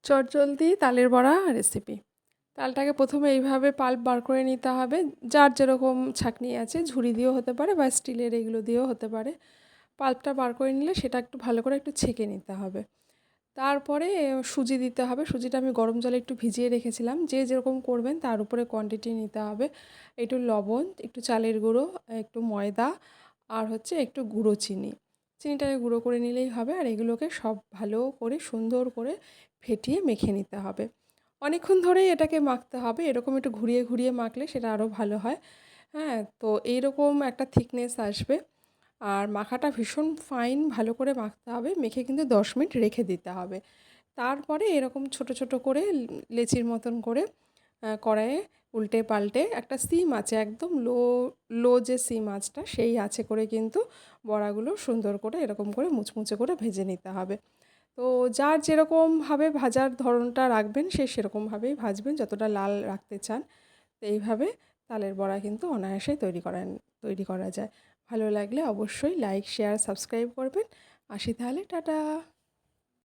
চটজলদি তালের বড়া রেসিপি। তালটাকে প্রথমে এইভাবে পাল্প বার করে নিতে হবে। যার যেরকম ছাঁকনি আছে ঝুড়ি দিয়েও হতে পারে বা স্টিলের এগুলো দিয়েও হতে পারে। পাল্পটা বার করে নিলে সেটা একটু ভালো করে একটু ছেঁকে নিতে হবে। তারপরে সুজি দিতে হবে। সুজিটা আমি গরম জলে একটু ভিজিয়ে রেখেছিলাম। যে যেরকম করবেন তার উপরে কোয়ান্টিটি নিতে হবে। একটু লবণ, একটু চালের গুঁড়ো, একটু ময়দা আর হচ্ছে একটু গুঁড়ো চিনি। চিনিটাকে গুঁড়ো করে নিলেই হবে। আর এগুলোকে সব ভালো করে সুন্দর করে ফেটিয়ে মেখে নিতে হবে। অনেকক্ষণ ধরেই এটাকে মাখতে হবে। এরকম একটু ঘুরিয়ে ঘুরিয়ে মাখলে সেটা আরও ভালো হয়। হ্যাঁ? তো এইরকম একটা থিকনেস আসবে। আর মাখাটা ভীষণ ফাইন ভালো করে মাখতে হবে। মেখে কিন্তু 10 মিনিট রেখে দিতে হবে। তারপরে এরকম ছোট ছোট করে লেচির মতন করে কড়াইয়ে উল্টে পাল্টে একটা সিম আছে একদম লো লো যে সিম আঁচটা সেই আঁচে করে কিন্তু বড়াগুলো সুন্দর করে এরকম করে মুচমুচে করে ভেজে নিতে হবে। তো যার যেরকমভাবে ভাজার ধরনটা রাখবেন সে সেরকমভাবেই ভাজবেন যতটা লাল রাখতে চান। তো এইভাবে তালের বড়া কিন্তু অনায়াসেই তৈরি করা যায়। ভালো লাগলে অবশ্যই লাইক, শেয়ার, সাবস্ক্রাইব করবেন। আসি তাহলে, টাটা।